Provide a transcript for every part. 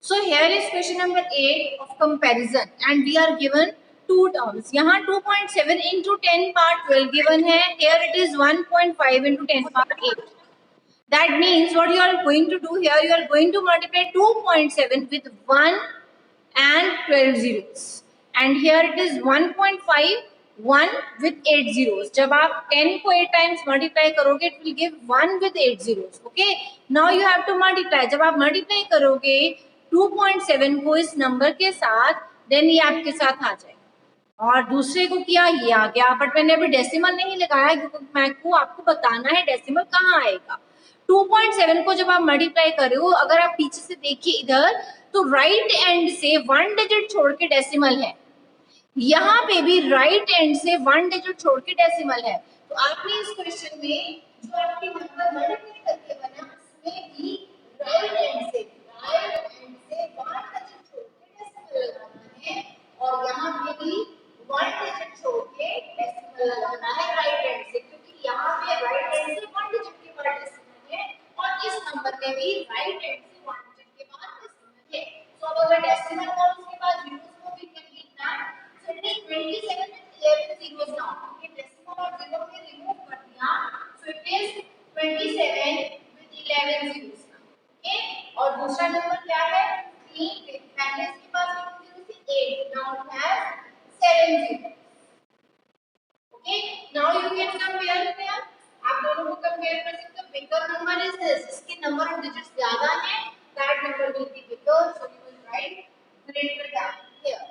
So here is question number 8 of comparison and we are given two terms. यहाँ 2.7 into 10 power 12 given है. Here it is 1.5 into 10 power 8. That means what you are going to do here, you are going to multiply 2.7 with 1 and 12 zeros. And here it is 1.5, 1 with 8 zeros. जब आप 10 को 8 times multiply करोगे, it will give 1 with 8 zeros. Okay. Now you have to multiply. जब आप multiply करोगे 2.7 को इस number के साथ, then ये आपके साथ आ जाएगा. और दूसरे को किया ये आ गया, बट मैंने अभी डेसिमल नहीं लगाया क्योंकि मैं को आपको बताना है डेसिमल कहाँ आएगा. 2.7 को जब आप मल्टीप्लाई कर रहे हो, अगर आप पीछे से देखिए इधर, तो राइट एंड से 1 डिजिट छोड़ के डेसिमल है. यहाँ पे भी राइट एंड से 1 डिजिट छोड़ के डेसिमल है. तो आपने इस क्वेश्चन में जो आपके नंबर मल्टीप्लाई करके बना, उसमें भी राइट एंड से 1 डिजिट छोड़ के डेसिमल लगाना है और यहाँ पे भी 1 डिजिट छोड़ के डेसिमल लगाना है राइट एंड से, क्योंकि यहाँ पे राइट एंड से 1 डिजिट के बाद डेसिमल है और इस नंबर में भी राइट एंड से 1 डिजिट के बाद डेसिमल है. तो अब अगर डेसिमल और उसके बाद जीरोस को भी कर लेना, so it is 27 with 11 zeros now. ये डेसिमल और जीरो में रिमूव कर दिया, so it is 27 with 11 zeros now. Okay. और दूसरा नंबर क्या है? 3. पहले इसके पास कितने जीरो थे? 8. now it has 7 zeros. Okay. now you can compare here. आप दोनों को कंपेयर कर सकते हो. बिगर नंबर इज दिस, इसके नंबर ऑफ डिजिट्स ज्यादा है, that number will be bigger, so you will write greater than here.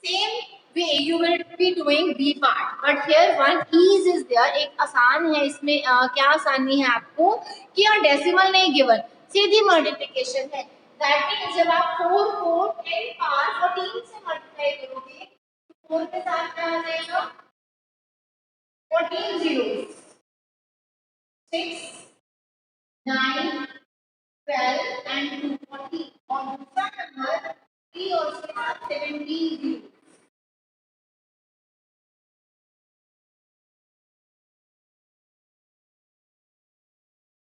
Same way you will be doing B part, but here one ease is there. एक आसान है इसमें. क्या आसानी है आपको कि यहाँ डेसिमल नहीं गिवन, सीधी मल्टीप्लिकेशन है. दैट मींस जब आप 4 को 10 पावर 14 से मल्टीप्लाई करोगे, 4 के साथ क्या आ जाएगा? 14 zeros. 6, 9, 12 and 2 40. और दूसरा नंबर 3 और उसके बाद 17 zeros.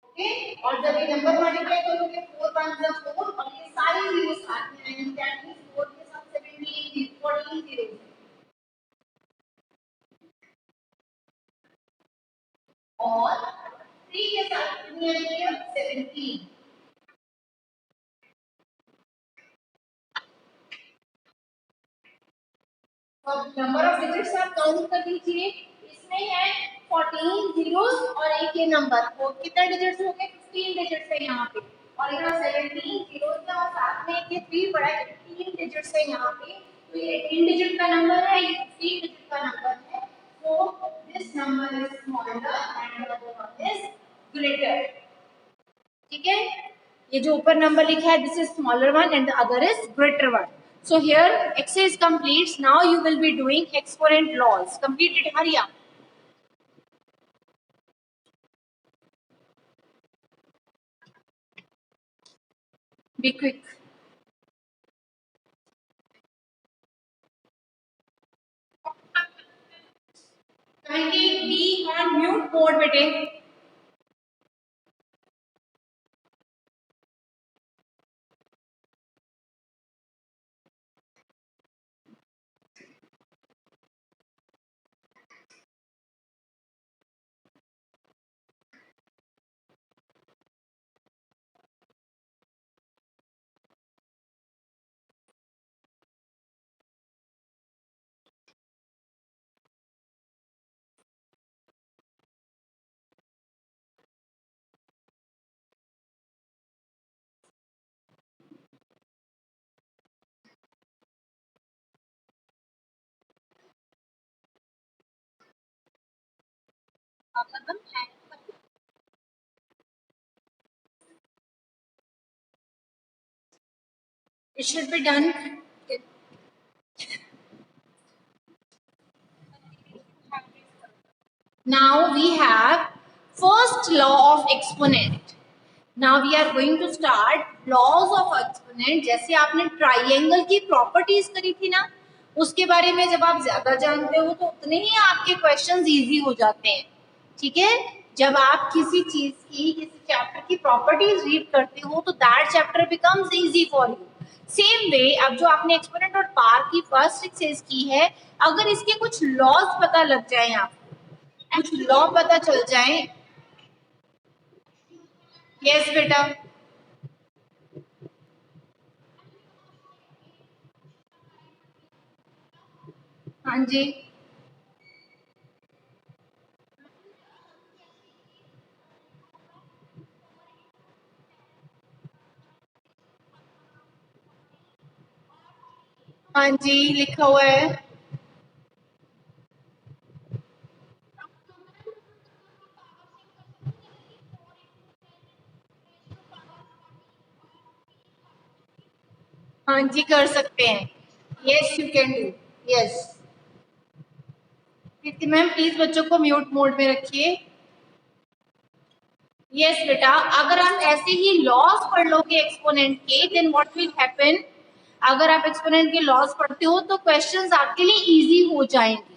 ओके. और जब ये नंबर मल्टीप्लाई करोगे 4 5 4 और ये सारे जीरो साथ में आएंगे, दैट मींस 4 के साथ 17 14 जीरो. और 3 के साथ कितनी आएगी? 17. अब नंबर ऑफ डिजिट्स आप काउंट कर लीजिए. इसमें है 14 जीरोस और एक ये नंबर, वो कितने डिजिट्स हो गए? 15 डिजिट्स है यहाँ पे. और यहाँ 17 जीरोस है और साथ में ये 3 बड़ा 18 डिजिट्स है यहाँ पे. तो ये 18 डिजिट का नंबर है, ये 15 डिजिट का नंबर है. तो this number is smaller and the other one is greater. ठीक है. ये जो ऊपर नंबर लिखा है, this is smaller one and the other is greater one. So here exercise completes. Now you will be doing exponent laws. Complete it. Hurry up. Be quick. Kindly be on mute mode, bete. It should be done. Now we have first law of exponent. Now we are going to start laws of exponent. जैसे आपने triangle की properties करी थी ना, उसके बारे में जब आप ज्यादा जानते हो तो उतने ही आपके क्वेश्चंस इजी हो जाते हैं. ठीक है. जब आप किसी चीज की, किसी चैप्टर की प्रॉपर्टीज रीड करते हो तो that chapter becomes easy for you. Same way अब जो आपने एक्सपोनेंट और पार की फर्स्ट एक्सरसाइज की है, अगर इसके कुछ लॉज पता लग जाए, आपको कुछ लॉ पता चल जाए। यस बेटा। हाँ जी। हाँ जी, लिखा हुआ है। हाँ जी, कर सकते हैं। Yes, you can do. Yes. Preeti ma'am please बच्चों को म्यूट मोड में रखिए। यस बेटा, अगर आप ऐसे ही लॉस पढ़ लोगे एक्सपोनेंट के, देन व्हाट विल हैपन, अगर आप एक्सपोनेंट के लॉस पढ़ते हो तो क्वेश्चंस आपके लिए इजी हो जाएंगे।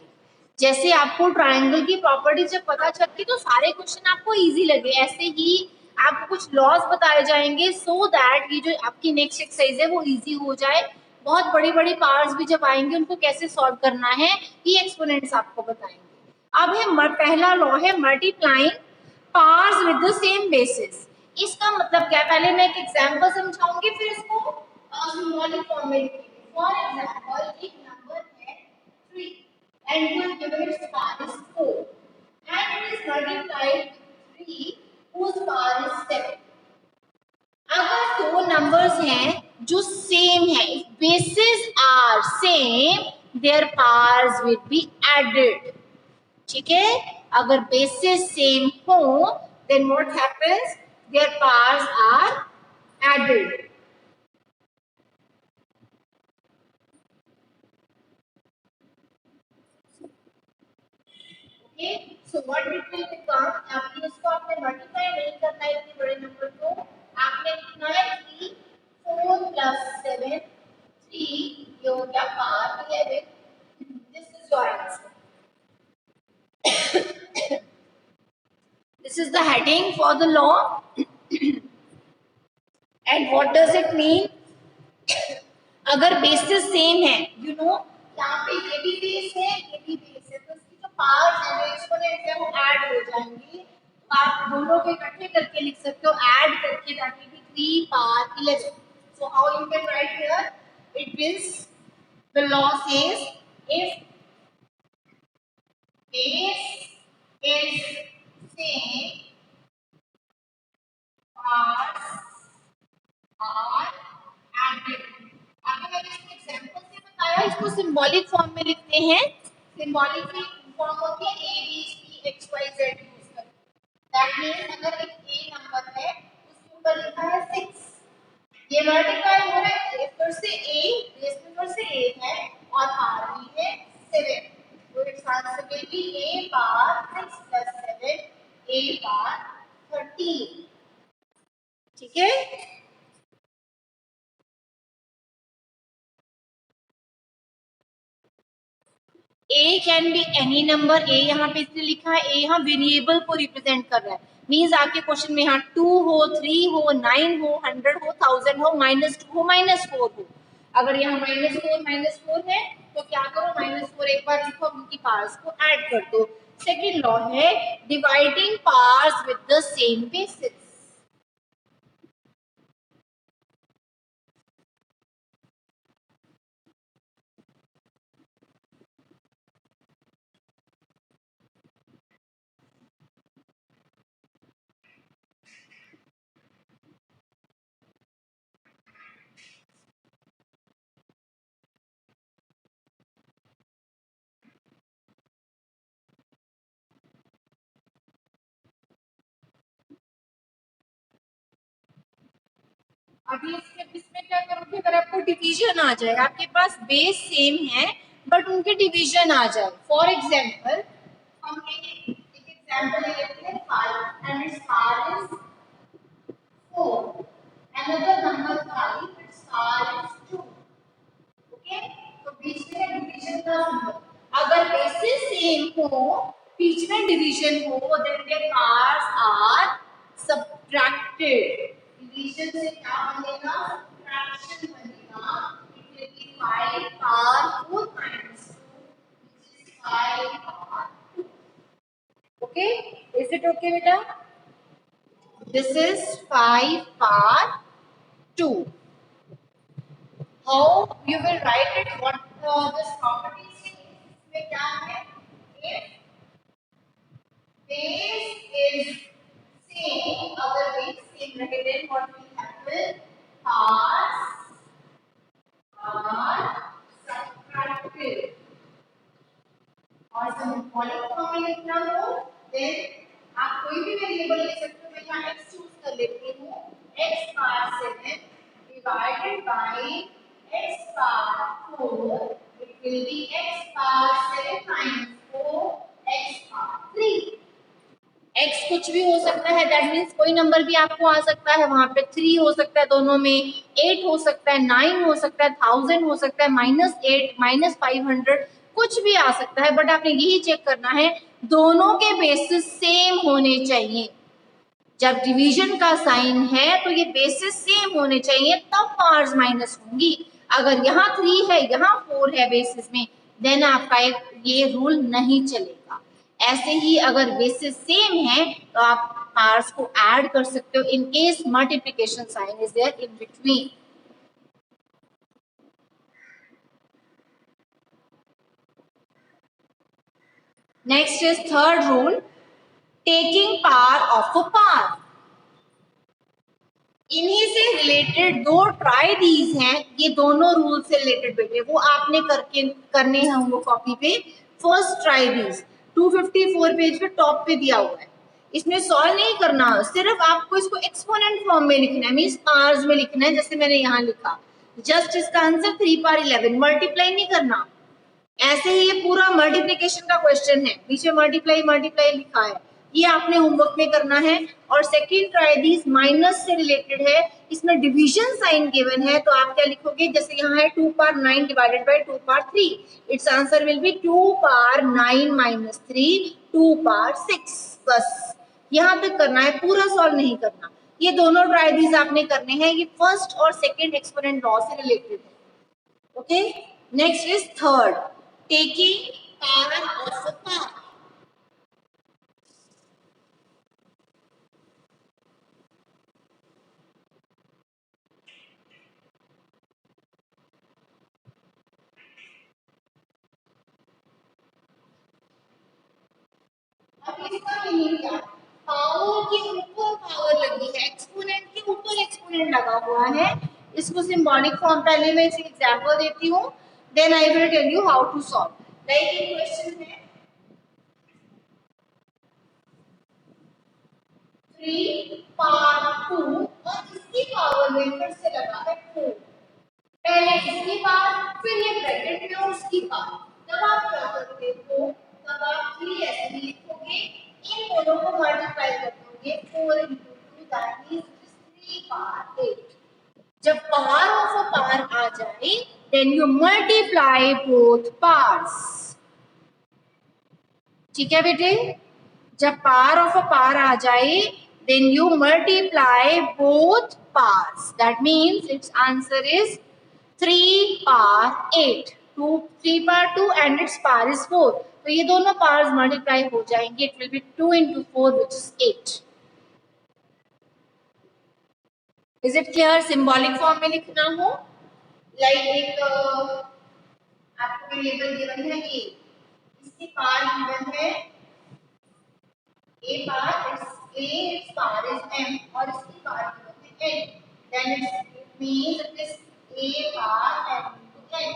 जैसे आपको ट्रायंगल की प्रॉपर्टी जब पता चलती तो सारे क्वेश्चन आपको इजी लगे, ऐसे ही आपको कुछ लॉस बताए जाएंगे सो दैट ये जो आपकी नेक्स्ट एक्सरसाइज है वो इजी हो जाए। बहुत बड़ी बड़ी पावर्स भी जब आएंगे उनको कैसे सॉल्व करना है ये एक्सपोनेंट्स आपको बताएंगे। अब है पहला लॉ है multiplying powers with the same bases. इसका मतलब क्या है, पहले मैं एक एग्जांपल समझाऊंगी फिर इसको सिंबॉलिक फॉर्म में लिखेंगे। फॉर एग्जांपल एक नंबर है 3 and you are given its power is 4 and it is multiplied with 3 whose power is 7। अगर दो नंबर्स हैं जो सेम है, if bases are same their powers will be added। ठीक है, अगर बेसिस सेम हो then what happens, their powers are added. Okay, so what it will become, आपने इसको आपने मल्टीप्लाई नहीं करना है इतने बड़े नंबर को, आपने लिखना है 3 4 + 7 3, ये हो गया power 11। This is your answer. This is the heading for the law and what does it mean? अगर बेसिस सेम है, यू नो यहाँ पे ये भी बेस है ये भी बेस है, तो इसकी जो पावर है जो एक्सपोनेंट है वो ऐड हो जाएंगे। तो आप दोनों को इकट्ठे करके लिख सकते हो, ऐड करके, that will be 3 power 11। So how you can write here, it means the law says if base is same parts are added. अभी मैंने इसको एग्जांपल से बताया, इसको सिंबॉलिक फॉर्म में लिखते हैं। सिंबॉलिक फॉर्म होती है A B C X Y Z use करके। दैट मींस अगर एक ए नंबर है उसके ऊपर लिखा है 6, ये मल्टीप्लाई हो रहा है फिर से ए, बेस में फिर से ए है और पावर में है 7, तो it's answer will be a power 6 + 7 a power 13। ठीक है, ए कैन बी एनी नंबर। ए यहाँ पे इसलिए लिखा है, ए यहाँ वेरिएबल को रिप्रेजेंट कर रहा है। मीन्स आपके क्वेश्चन में यहाँ 2 हो, 3 हो, 9 हो, 100 हो, 1000 हो, -2 हो, -4 हो। अगर यहाँ -4 है तो क्या करो, -4 एक बार लिखो, उनकी पावर्स को ऐड कर दो। सेकेंड लॉ है dividing powers with the same basis. अभी इसमें क्या करोगे, अगर आपको डिवीजन आ जाए, आपके पास बेस सेम है बट उनके डिवीजन आ जाए। फॉर एग्जांपल हम एक एग्जांपल लेते हैं 5 and its power is 4, another number 5 its power is 2। Okay, तो बीच में डिवीजन का नंबर, अगर बेसिस सेम हो बीच में डिवीजन हो then their powers are subtracted. Division से क्या बनेगा, सब्ट्रैक्शन बनेगा, ओके बेटा, this is 5 power 2. How you will write it, what this property से इसमें क्या है, इफ base is same, अगर base same रहे then what will happen, parts are subtracted. और सिंबॉलिक फॉर्म में लिखना हो देन आप कोई भी वेरिएबल ले सकते हो, मैं यहाँ x चूज कर लेती हूँ, x power 7 divided by x power 4, it will be x power 7 minus 4 x power 3. x कुछ भी हो सकता है, दैट मीन्स कोई नंबर भी आपको आ सकता है, वहां पे 3 हो सकता है, दोनों में 8 हो सकता है, 9 हो सकता है, 1000 हो सकता है, -8 -500 कुछ भी आ सकता है, बट आपने यही चेक करना है दोनों के बेसिस सेम होने चाहिए. जब डिवीजन का साइन है तो ये बेसिस सेम होने चाहिए, तब पावर्स माइनस होंगी. अगर यहाँ 3 है यहाँ 4 है बेसिस में, देन आपका ये रूल नहीं चलेगा. ऐसे ही अगर बेसिस सेम है तो आप पावर्स को ऐड कर सकते हो in case multiplication sign is there in between. Next is third rule, taking power of a power. इन्हीं से रिलेटेड दो ट्राई दीज हैं, ये दोनों रूल से रिलेटेड बेटे, वो आपने करने हैं वो कॉपी पे. फर्स्ट ट्राई दीज 254 पेज पे टॉप पे दिया हुआ है, इसमें सॉल्व नहीं करना, सिर्फ आपको इसको एक्सपोनेंट फॉर्म में लिखना है, मींस पावर्स में लिखना है, जैसे मैंने यहाँ लिखा. जस्ट इसका आंसर 3 पावर 11, मल्टीप्लाई नहीं करना. ऐसे ही ये पूरा मल्टीप्लिकेशन का क्वेश्चन है, बीच में मल्टीप्लाई मल्टीप्लाई लिखा है, ये आपने होमवर्क में करना है. और सेकंड ट्राई दिस माइनस से रिलेटेड है, इसमें डिवीजन साइन गिवन है, तो आप क्या लिखोगे, जैसे यहाँ है 2 power 9 divided by 2 power 3, it's answer will be 2 power 9 minus 3 2 power 6. बस यहाँ तक करना है, पूरा सॉल्व नहीं करना. ये दोनों ट्राई दिस आपने करने हैं, ये फर्स्ट और सेकेंड एक्सपोनेंट लॉ से रिलेटेड है. Okay, next is third, taking power of a power. अब इसका मीनिंग क्या, पावर के ऊपर पावर लगी है, एक्सपोनेंट के ऊपर एक्सपोनेंट लगा हुआ है. इसको सिंबॉलिक फॉर्म, पहले मैं इसे एग्जांपल देती हूँ, then I will tell you how to solve. Like ये क्वेश्चन है 3 पावर 2 और इसकी पावर में फिर से लगा है 4, पहले इसकी पावर फिर ये ब्रैकेट में और उसकी पावर, तब आप क्या करते हो, तब आप 3 ऐसे ही लिखोगे, इन दोनों को मल्टीप्लाई कर दोगे, 4 into 2 दैट मींस 3 पावर 8. जब पावर ऑफ अ पावर आ जाए then you multiply both powers. ठीक है बेटे, जब पावर ऑफ अ पावर आ जाए then you multiply both powers, that means its answer is 3 power 8. 3 power 2 and its power is 4, तो ये दोनों पावर्स मल्टीप्लाई हो जाएंगे, it will be 2 into 4 which is 8. is it clear? Symbolic form में लिखना हो, लाइक एक आपको वेरिएबल गिवन है a, इसकी पावर गिवन है a power, its power is m और इसकी पावर गिवन है n, then it means it is a power m into n.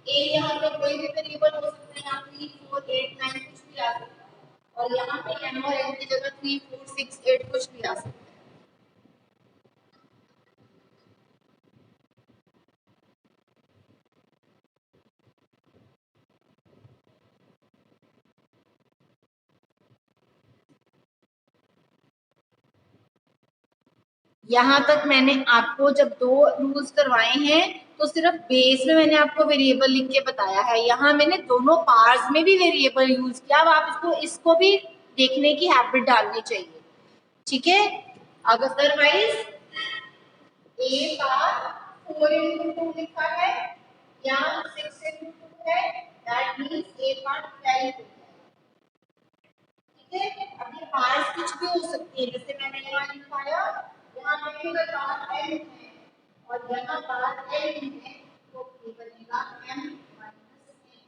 a यहाँ पे कोई भी वेरिएबल हो सकता है, यहाँ 3 4 8 9 कुछ भी आ सकता है, और यहाँ पे m और n की जगह 3 4 6 8 कुछ भी आ सकता है. यहाँ तक मैंने आपको जब दो रूल्स करवाए हैं तो सिर्फ बेस में मैंने आपको वेरिएबल लिख के बताया है, यहाँ मैंने दोनों पार्ट्स में भी वेरिएबल यूज किया. अब आप इसको भी देखने की हैबिट डालनी चाहिए. ठीक है, अगर अदरवाइज ए पावर 4 into 2 लिखा है या 6 into 2 है, दैट मींस ए पावर 12. ठीक है, अभी पार्ट्स कुछ भी हो सकती है, जैसे मैंने यहाँ लिखाया, यहाँ पे पार्ट m है और यहाँ पार्ट n है, तो ये बनेगा m माइनस n।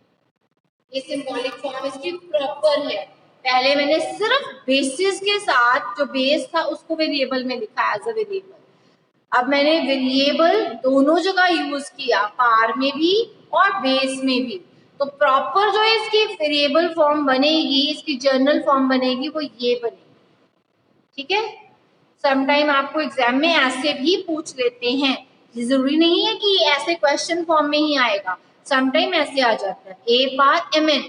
ये सिंबॉलिक फॉर्म इसकी प्रॉपर है। पहले मैंने सिर्फ बेसिस के साथ जो बेस था उसको वेरिएबल में लिखा एज अ वेरिएबल, अब मैंने वेरिएबल दोनों जगह यूज किया, पार में भी और बेस में भी। तो प्रॉपर जो इसकी वेरिएबल फॉर्म बनेगी, इसकी जर्नल फॉर्म बनेगी, वो ये बनेगी। ठीक है, समटाइम आपको एग्जाम में ऐसे भी पूछ लेते हैं, जरूरी नहीं है कि ऐसे क्वेश्चन फॉर्म में ही आएगा, समटाइम ऐसे आ जाता है ए पार एम एन।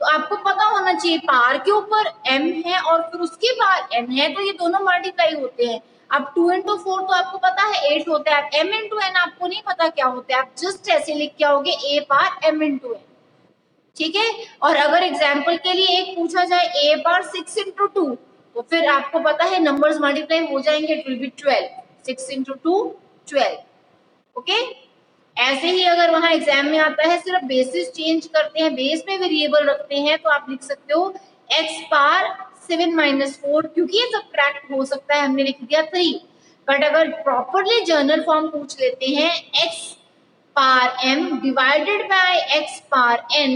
तो आपको पता होना चाहिए पार के ऊपर m है और फिर उसके बाद n है, तो ये दोनों मल्टीप्लाई होते हैं। अब 2 इंटू 4 तो आपको पता है 8 होता है, m इंटू n आपको नहीं पता क्या होता है, आप जस्ट ऐसे लिख के आओगे a पार m इंटू n। ठीक है, और अगर एग्जाम्पल के लिए एक पूछा जाए a पार 6 इंटू 2, तो फिर आपको पता है नंबर्स मल्टीप्लाई हो जाएंगे, it will B 12, 6 into 2 12। Okay, ऐसे ही अगर वहां एग्जाम में आता है सिर्फ बेसिस चेंज करते हैं, बेस में वेरिएबल रखते हैं, तो आप लिख सकते हो x पार 7 माइनस 4, क्योंकि ये सब्ट्रैक्ट हो सकता है, हमने लिख दिया 3। बट अगर प्रॉपरली जर्नल फॉर्म पूछ लेते हैं x पार m डिवाइडेड बाय x पार n,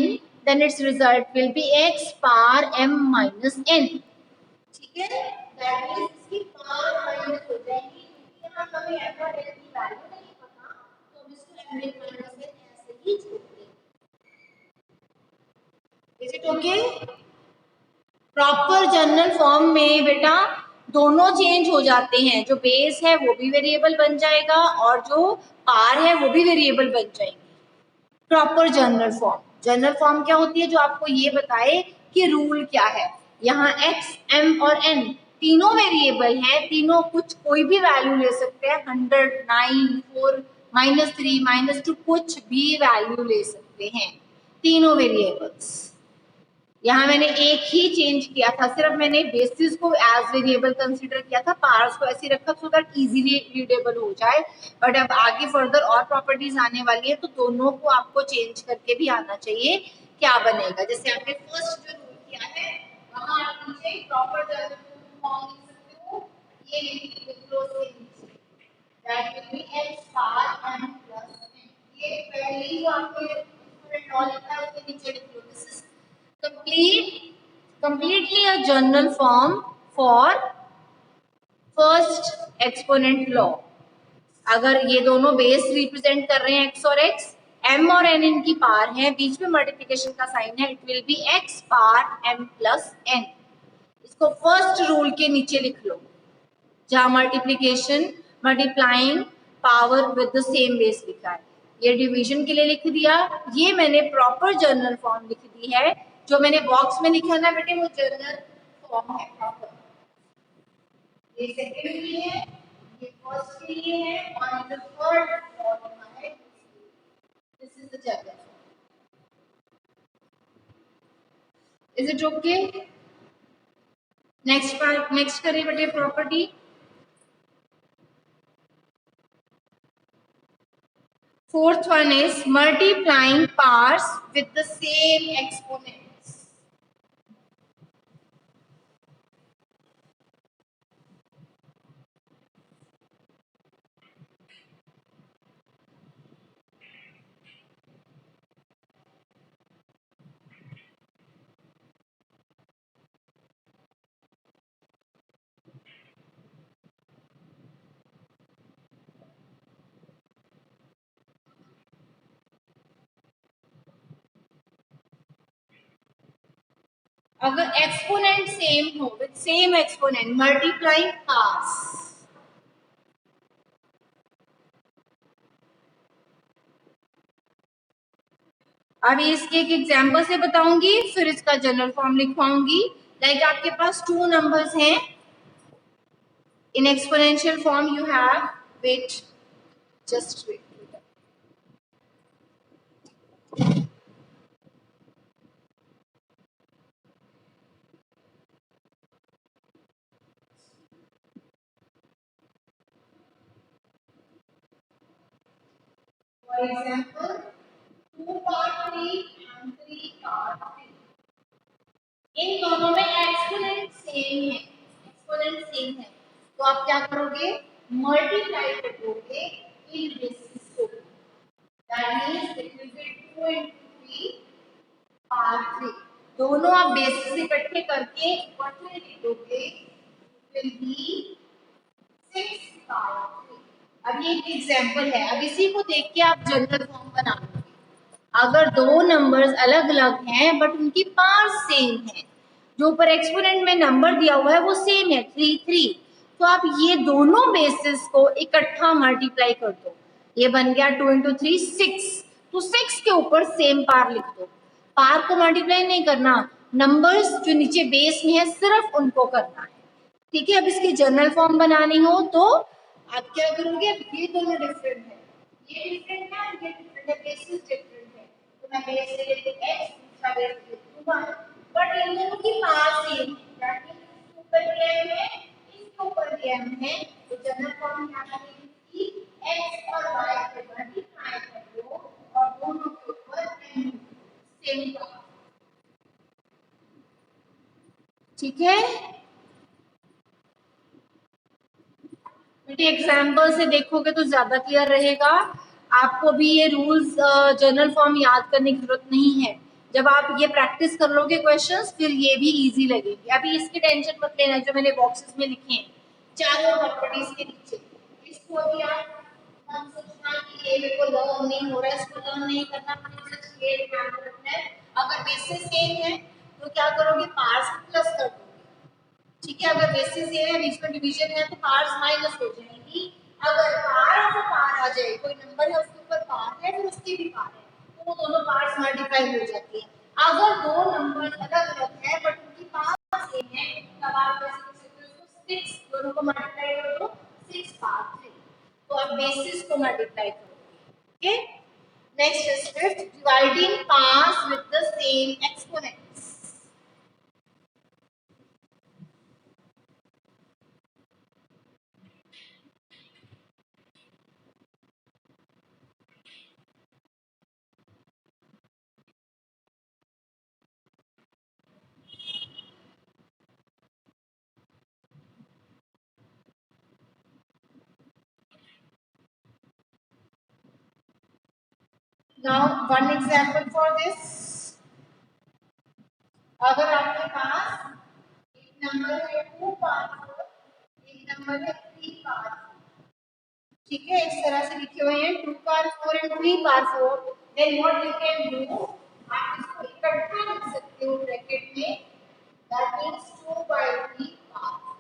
then its result will be x पार m माइनस n। ठीक है, दैट मींस इसकी पावर माइनस हो जाएगी, क्योंकि यहाँ हमें m और n की वैल्यू नहीं पता, तो हम इसको m माइनस n ऐसे ही छोड़ देंगे। Is it okay? Proper general form में बेटा दोनों चेंज हो जाते हैं, जो बेस है वो भी वेरिएबल बन जाएगा और जो पार है वो भी वेरिएबल बन जाएंगे। प्रॉपर जनरल फॉर्म क्या होती है, जो आपको ये बताए कि रूल क्या है। यहाँ x m और n तीनों वेरिएबल हैं, तीनों कुछ कोई भी वैल्यू ले सकते हैं, 100 9 4 -3 -2 कुछ भी वैल्यू ले सकते हैं, तीनों वेरिएबल्स। यहाँ मैंने एक ही चेंज किया था, सिर्फ मैंने बेसिस को एज वेरिएबल कंसीडर किया था, पार्ट्स को ऐसे रखा सो दैट इजीली रीडेबल हो जाए। बट अब आगे फर्दर और प्रॉपर्टीज आने वाली है, तो दोनों को आपको चेंज करके भी आना चाहिए, क्या बनेगा। जैसे आपने फर्स्ट जो रूल किया है, वहां आप नीचे प्रॉपर फॉर्म लिख सकते हो, ये लिख लो से नीचे, दैट विल बी x पार m प्लस n। ये पहले जो आपको स्टूडेंट लॉ लिखा है उसके नीचे लिख लो, this is completely a general form for first exponent law। अगर ये दोनों बेस रिप्रेजेंट कर रहे हैं x और x, m और n इनकी पार है, बीच में मल्टीप्लिकेशन का साइन है, इट विल बी x पार m प्लस n। इसको फर्स्ट रूल के नीचे लिख लो, जहां multiplication multiplying power with the same base लिखा है। ये डिवीजन के लिए लिख दिया, ये मैंने प्रॉपर जर्नल फॉर्म लिख दी है। जो मैंने बॉक्स में लिखा ना बेटे, वो जर्नल फॉर्म है प्रॉपर। ये सेकंड के लिए है, ये फर्स्ट के लिए है, और ये थर्ड फॉर्म है, this is the journal form. Is it okay? Next part, next करिए बेटे property. Fourth one is multiplying powers with the same exponents. अगर एक्सपोनेंट सेम हो, विद सेम एक्सपोनेंट मल्टीप्लाइंग पास, अभी इसके एक एग्जांपल से बताऊंगी, फिर इसका जनरल फॉर्म लिखवाऊंगी। लाइक आपके पास टू नंबर्स हैं, in exponential form you have, wait just wait, for example 2 power 3 and 3 power 3। इन दोनों में एक्सपोनेंट सेम है, एक्सपोनेंट सेम है, तो आप क्या करोगे, मल्टीप्लाई करोगे इन बेसिस को, that means it will be 2 into 3 power 3। दोनों आप बेसिस इकट्ठे करके ऊपर से लिख दोगे, विल बी 6 पावर 3। अब ये एक एग्जांपल है, अब इसी को देख के आप जनरल फॉर्म बना लो। अगर दो नंबर्स अलग अलग हैं बट उनकी पावर्स सेम है, जो ऊपर एक्सपोनेंट में नंबर दिया हुआ है वो सेम है 3 3, तो आप ये दोनों बेसिस को इकट्ठा मल्टीप्लाई कर दो, ये बन गया 2 into 3 6, तो 6 के ऊपर सेम पावर लिख दो। पावर को मल्टीप्लाई नहीं करना, नंबर्स जो नीचे बेस में है सिर्फ उनको करना है, ठीक है। अब इसकी जनरल फॉर्म बनानी हो तो आप क्या करोगे, अब ये दोनों डिफरेंट है, ये डिफरेंट है, ये डिफरेंट है, बेसिस डिफरेंट है, तो मैं बेस से लेती हूं x, दूसरा बेस से लेती हूं y, बट इन दोनों की पावर सेम है, दैट मींस इसके ऊपर भी m है, इसके ऊपर भी m है, तो जनरल फॉर्म क्या बनेगी कि x और y को मल्टीप्लाई कर दो और दोनों के ऊपर m सेम पावर, ठीक है। बेटे एग्जाम्पल से देखोगे तो ज्यादा क्लियर रहेगा, आपको भी ये रूल्स जनरल फॉर्म याद करने की जरूरत नहीं है, जब आप ये प्रैक्टिस कर लोगे क्वेश्चंस फिर ये भी इजी लगेगी। अभी इसकी टेंशन मत लेना, जो मैंने बॉक्सेस में लिखे हैं चारों प्रॉपर्टीज के नीचे, इसको अभी आप मत सोचना कि ये मेरे को लर्न नहीं हो रहा है, इसको लर्न नहीं करना, मुझे ये ध्यान रखना है। अगर बेसिस सेम है तो क्या करोगे, पार्ट्स प्लस कर दो, ठीक है। अगर बेसिस ये है, बीच में डिवीजन है, तो पार्स माइनस हो जाएगी। अगर पार ऑफ पार आ जाए, कोई नंबर है उसके ऊपर पार है फिर उसकी भी पार है, तो वो दोनों पार्ट्स मल्टीप्लाई हो जाती है। अगर दो नंबर अलग अलग है बट उनकी पावर सेम है, तब आप कैसे कर सकते हो, उसको 6 दोनों को मल्टीप्लाई कर दो, 6 पावर 3, तो आप बेसिस को मल्टीप्लाई करोगे, okay. Next is fifth, dividing parts with the same exponents. Now, one example for this. अगर आपके पास एक नंबर है 2 पावर 4, एक नंबर है 3 पावर 4, ठीक है, इस तरह से लिखे हुए हैं 2 power 4 and 3 power 4, then what you can do, आप इसको इकट्ठा लिख सकते हो ब्रैकेट में, दैट मींस 2 by 3 पावर।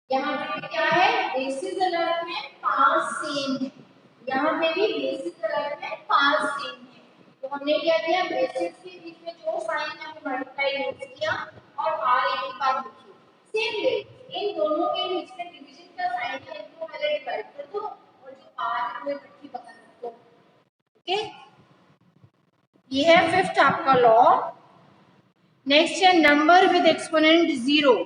यहाँ पे भी क्या है, बेसिस अलग है, पावर सेम है, यहाँ पे भी बेसिस अलग है, पावर सेम है, तो हमने क्या किया, बेसिस के बीच में जो साइन है वो मल्टीप्लाई यूज किया और पावर एक ही बार लिखी। सेम वे इन दोनों के बीच में डिवीजन का साइन है, इनको पहले डिवाइड कर दो और जो पावर है वो इकट्ठी पकड़ लो, ओके। ये है फिफ्थ आपका लॉ। नेक्स्ट है number with exponent 0।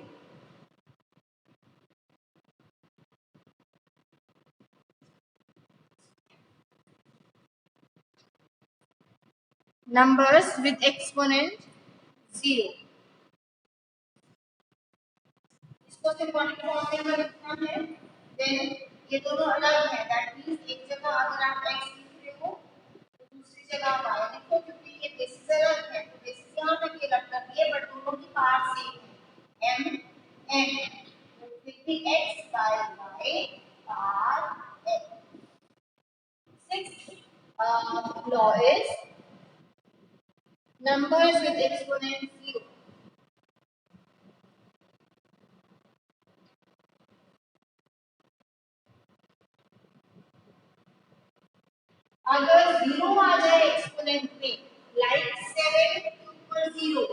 numbers with exponent 0, इसको सिंबॉलिक फॉर्म में अगर लिखना है, देन ये दोनों अलग है, दैट मींस एक जगह अगर आप x लिख रहे हो तो दूसरी जगह आप y लिखो, क्योंकि ये बेसिस अलग है, तो बेसिस यहाँ तक ये अलग कर दिए बट दोनों की पावर सेम है, m n, तो फिर भी x by y power n। Sixth law is numbers with exponent 0। अगर 0 आ जाए एक्सपोनेंट में, लाइक 7 के ऊपर 0,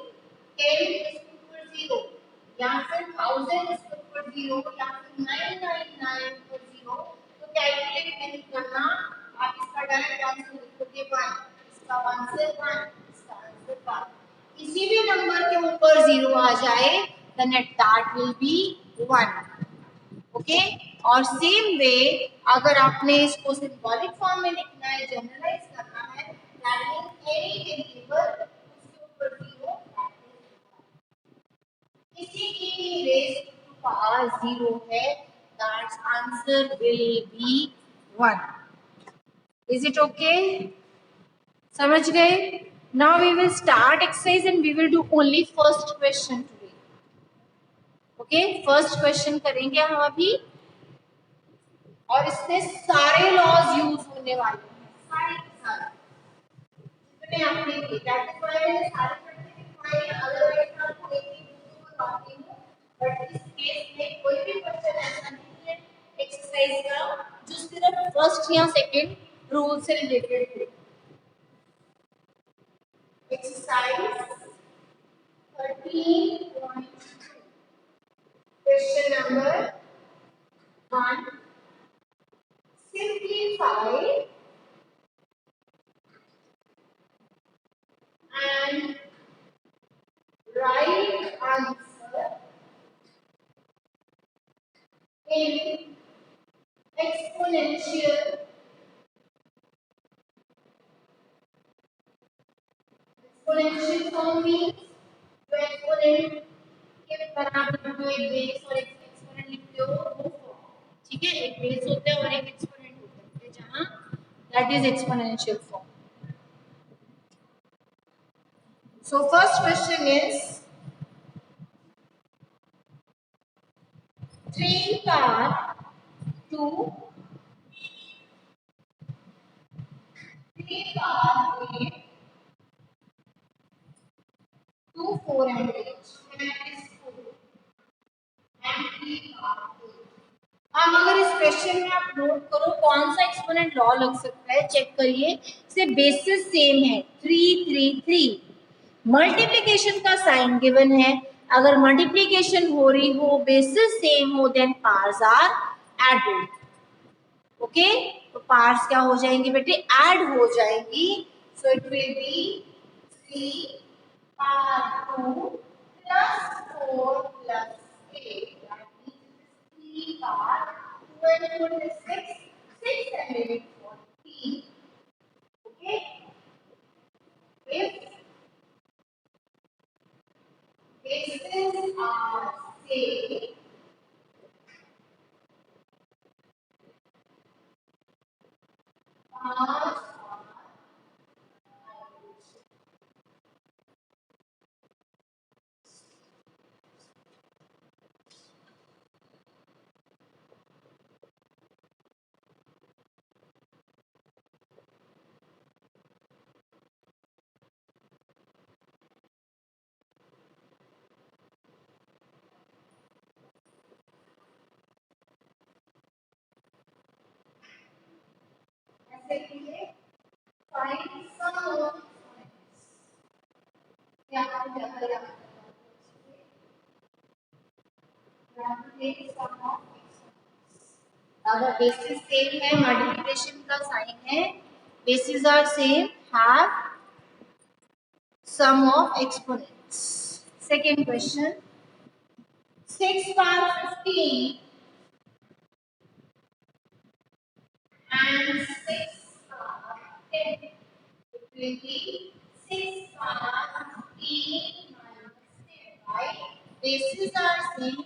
10 इसके ऊपर 0, या फिर 1000 इसके ऊपर 0, या फिर 999 ऊपर 0, तो कैलकुलेट नहीं करना, आप इसका डायरेक्ट आंसर लिखोगे 1, इसका 1 से 1, इसका आंसर 1। किसी भी नंबर के ऊपर 0 आ जाए, the net that will be 1, okay. और सेम वे अगर आपने इसको सिंबॉलिक फॉर्म में लिखना है, जनरलाइज करना है, दैट मींस एनी वेरिएबल उसके ऊपर 0, पास 0 है, that answer will be 1. Is it okay? समझ गए? Now we will start exercise and we will do only first question today. Okay, first question करेंगे हम अभी, और इसमें सारे लॉज यूज होने वाले हैं, सारे के सारे जितने आपने किए. दैट इज व्हाई मैंने सारे पढ़ने लिखवाए, अदरवाइज मैं आपको एक ही दूसरों को बताती हूँ. बट इस केस में कोई भी क्वेश्चन ऐसा नहीं है एक्सरसाइज का जो सिर्फ फर्स्ट या सेकंड रूल से रिलेटेड हो. Exercise 13.2 question number 1. Simplify and write answer in exponential form means जो exponent के बराबर जो एक बेस और एक एक्सपोनेंट लिखते हो वो फॉर्म. ठीक है, एक बेस होता है और एक एक्सपोनेंट होता है, जहां that is exponential form. So first question is 3 power 2 3 power 8 2 4 and 8 that is 4 and 3 power 8. अब अगर इस क्वेश्चन में आप नोट करो कौन सा एक्सपोनेंट लॉ लग सकता है, चेक करिए. इससे बेसिस सेम है 3 3 3. मल्टीप्लिकेशन का साइन गिवन है. अगर मल्टीप्लिकेशन हो रही हो, बेसिस सेम हो, then parts are added. Okay, तो पार्ट्स क्या हो जाएंगी बेटे? ऐड हो जाएंगी. So it will be 3 power 2 plus 4 plus 8. Power 2 and 4 is 6, 6 and 8 14. Okay, if bases are same, parts are ऐसे लिखिए. Find sum of exponents. यहाँ पे क्या करें? यहाँ पे sum of exponents. अगर बेसिस सेम है, मल्टीप्लिकेशन का साइन है, bases are same, have sum of exponents. Second question, 6 power 15 and 6 power 10. It will be 6 power 15 minus 10, right? Bases are same.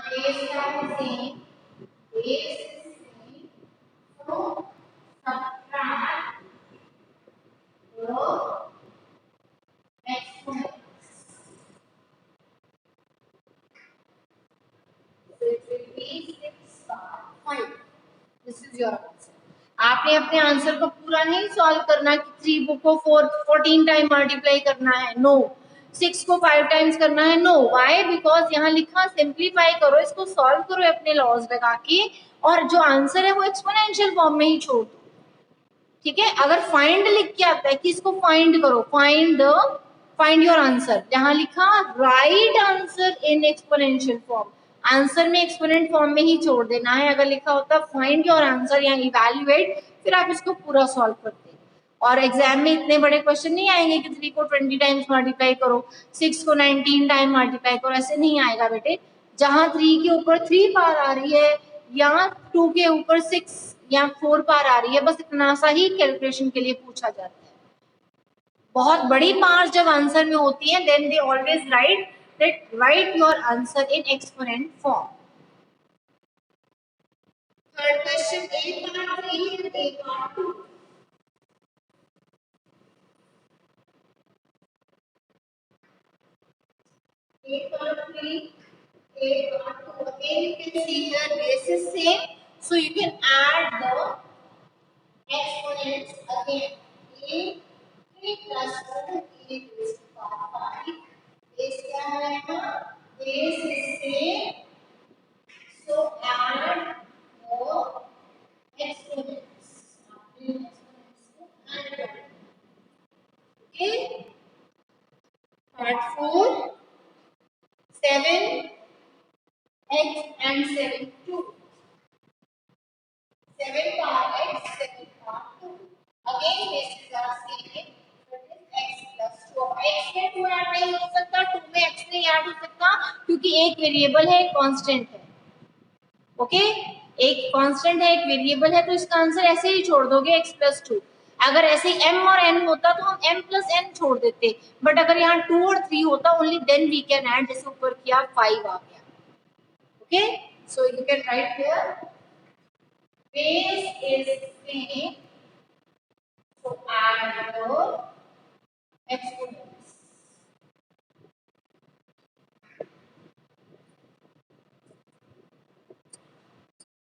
Base are same. Base is same. So subtract the exponents. So it will be 6 power 5. This is your answer. आपने अपने answer को पूरा नहीं solve करना कि 3 को 14 time multiply करना है. नो. 6 को 5 टाइम्स करना है. नो. व्हाई? बिकॉज यहाँ लिखा सिंप्लीफाई करो, इसको सॉल्व करो अपने लॉज लगा के, और जो आंसर है वो एक्सपोनेंशियल फॉर्म में ही छोड़ दो. ठीक है, अगर फाइंड लिख के आता है कि इसको फाइंड करो, फाइंड योर आंसर, जहां लिखा right answer in exponential form, answer में एक्सपोनेंट फॉर्म में ही छोड़ देना है. अगर लिखा होता फाइंड योर आंसर या इवैल्यूएट, फिर आप इसको पूरा सॉल्व करते. और एग्जाम में इतने बड़े क्वेश्चन नहीं आएंगे कि 3 को 20 टाइम्स मल्टीप्लाई करो, 6 को 19 टाइम मल्टीप्लाई करो, ऐसे नहीं आएगा बेटे. जहां 3 के ऊपर 3 पावर आ रही है या 2 के ऊपर 6 या 4 पावर आ रही है, बस इतना सा ही कैलकुलेशन के लिए पूछा जाता है. बहुत बड़ी पार्ट्स जब आंसर में होती हैं then they always write your answer in exponent form. Third question, a part 3 and a part 2. A part 3, a part 2. Again you can see here base is same, so you can add the exponents again. A 3 plus 2 a raised to power 5. Base क्या है ना? Base is same, so add the exponents. Okay. Part 4, 7 x and 7 2. 7 part x, 7 part 2. Again bases are same, that is x plus 2. अब x में 2 add नहीं हो सकता, 2 में x नहीं ऐड हो सकता क्योंकि एक वेरिएबल है, एक कांस्टेंट है. ओके, एक कांस्टेंट है, एक वेरिएबल है, तो इसका आंसर ऐसे ही छोड़ दोगे x plus 2. अगर ऐसे m और n होता तो हम m plus n छोड़ देते, बट अगर यहाँ 2 और 3 होता only then we can add, जैसे ऊपर किया 5 आ गया. Okay, so you can write here base is same,